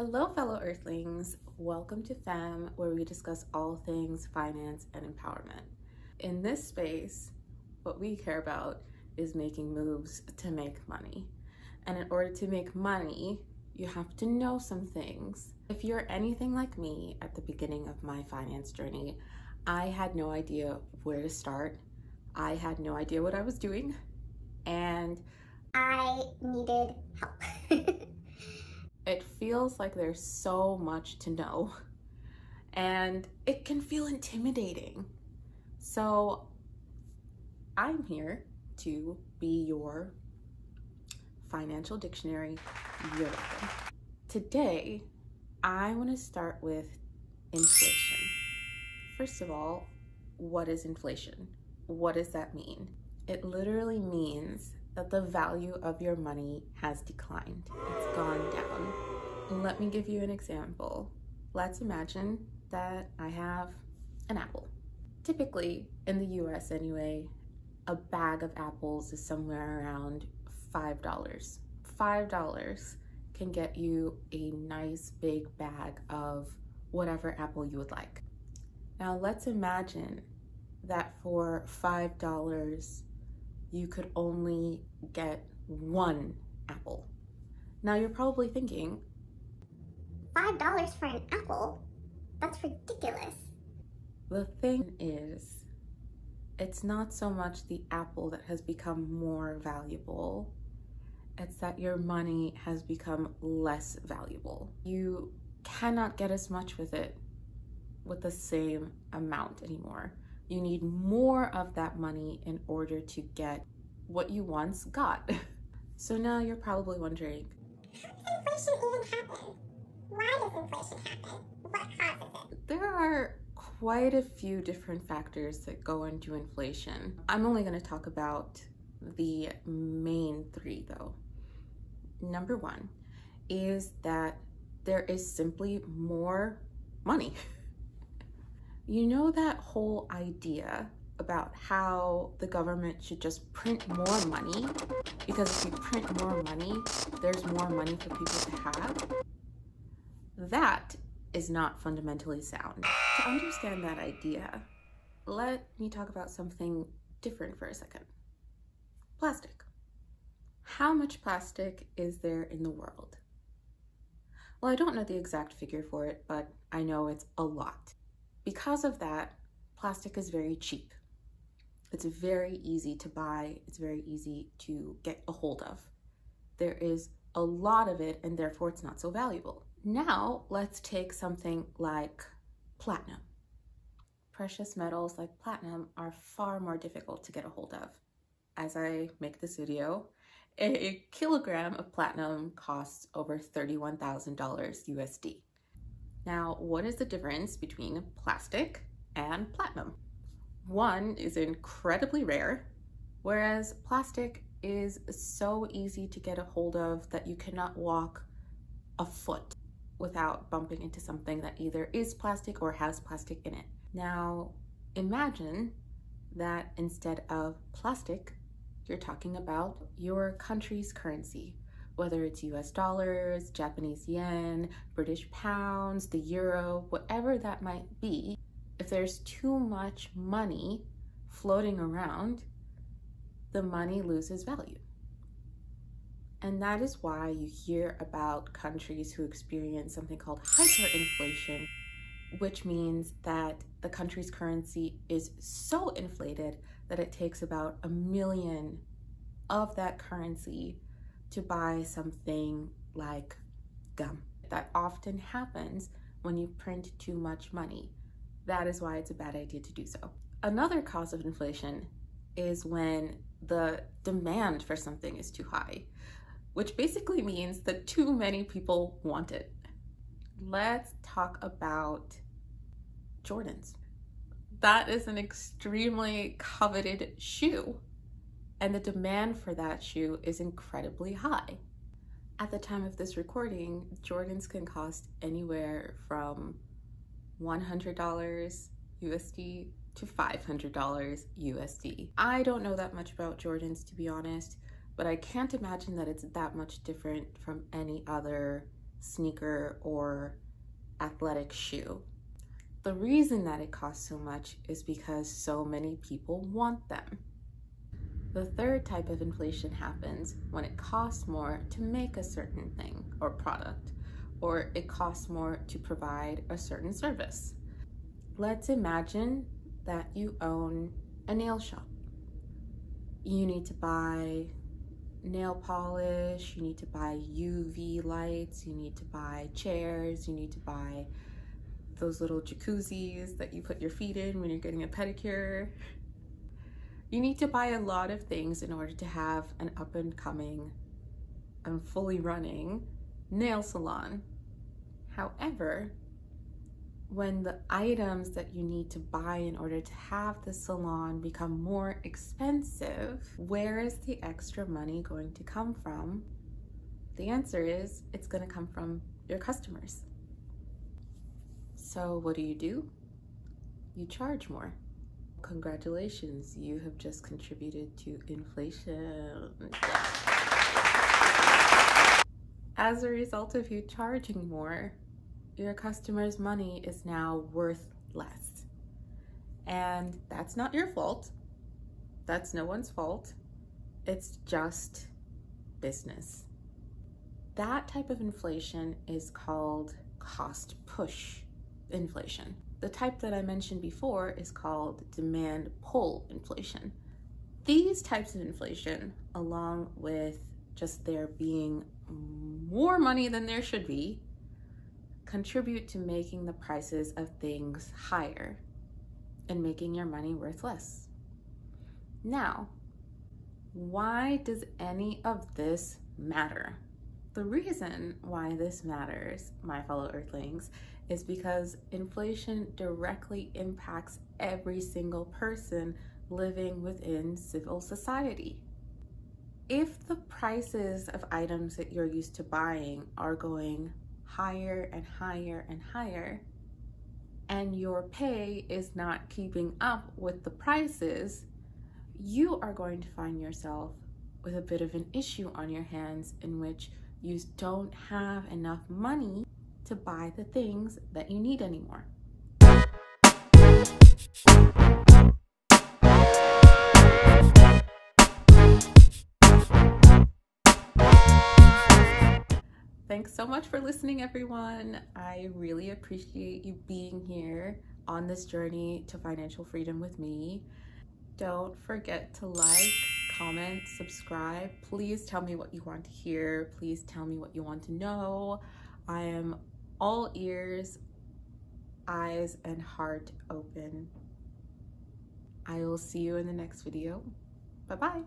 Hello, fellow Earthlings. Welcome to FAM, where we discuss all things finance and empowerment. In this space, what we care about is making moves to make money. And in order to make money, you have to know some things. If you're anything like me at the beginning of my finance journey, I had no idea where to start. I had no idea what I was doing, and I needed help. it feels like there's so much to know, and it can feel intimidating. So I'm here to be your financial dictionary. You're welcome. Today, I want to start with inflation. First of all, what is inflation? What does that mean? It literally means that the value of your money has declined. It's gone down. Let me give you an example. Let's imagine that I have an apple. Typically, in the US anyway, a bag of apples is somewhere around $5. $5 can get you a nice big bag of whatever apple you would like. Now let's imagine that for $5, you could only get one apple. Now you're probably thinking, $5 for an apple? That's ridiculous. the thing is, it's not so much the apple that has become more valuable, it's that your money has become less valuable. You cannot get as much with it with the same amount anymore. You need more of that money in order to get what you once got. So now you're probably wondering, how does inflation even happen? Why does inflation happen? What causes it? there are quite a few different factors that go into inflation. I'm only going to talk about the main three though. Number one is that there is simply more money. You know that whole idea about how the government should just print more money, because if you print more money, there's more money for people to have? That is not fundamentally sound. To understand that idea, let me talk about something different for a second. Plastic. How much plastic is there in the world? Well, I don't know the exact figure for it, but I know it's a lot. Because of that, plastic is very cheap. It's very easy to buy. It's very easy to get a hold of. There is a lot of it, and therefore it's not so valuable. Now, let's take something like platinum. Precious metals like platinum are far more difficult to get a hold of. As I make this video, a kilogram of platinum costs over $31,000 USD. Now, what is the difference between plastic and platinum? One is incredibly rare, whereas plastic is so easy to get a hold of that you cannot walk a foot without bumping into something that either is plastic or has plastic in it. Now, imagine that instead of plastic, you're talking about your country's currency. Whether it's US dollars, Japanese yen, British pounds, the euro, whatever that might be, if there's too much money floating around, the money loses value. And that is why you hear about countries who experience something called hyperinflation, which means that the country's currency is so inflated that it takes about 1 million of that currency to buy something like gum. That often happens when you print too much money. That is why it's a bad idea to do so. Another cause of inflation is when the demand for something is too high, which basically means that too many people want it. Let's talk about Jordans. That is an extremely coveted shoe, and the demand for that shoe is incredibly high. At the time of this recording, Jordans can cost anywhere from $100 USD to $500 USD. I don't know that much about Jordans, to be honest, but I can't imagine that it's that much different from any other sneaker or athletic shoe. The reason that it costs so much is because so many people want them. The third type of inflation happens when it costs more to make a certain thing or product, or it costs more to provide a certain service. Let's imagine that you own a nail shop. You need to buy nail polish, you need to buy UV lights, you need to buy chairs, you need to buy those little jacuzzis that you put your feet in when you're getting a pedicure. You need to buy a lot of things in order to have an up and coming and fully running nail salon. However, when the items that you need to buy in order to have the salon become more expensive, where is the extra money going to come from? The answer is it's going to come from your customers. So what do? You charge more. Congratulations, you have just contributed to inflation. As a result of you charging more, your customer's money is now worth less. And that's not your fault. That's no one's fault. It's just business. That type of inflation is called cost push inflation. The type that I mentioned before is called demand pull inflation. These types of inflation, along with just there being more money than there should be, contribute to making the prices of things higher and making your money worth less. Now, why does any of this matter? The reason why this matters, my fellow Earthlings, is because inflation directly impacts every single person living within civil society. If the prices of items that you're used to buying are going higher and higher and higher, and your pay is not keeping up with the prices, you are going to find yourself with a bit of an issue on your hands in which you don't have enough money to buy the things that you need anymore. Thanks so much for listening, everyone. I really appreciate you being here on this journey to financial freedom with me. Don't forget to like, comment, subscribe. Please tell me what you want to hear. Please tell me what you want to know. I am all ears, eyes, and heart open. I will see you in the next video. Bye-bye.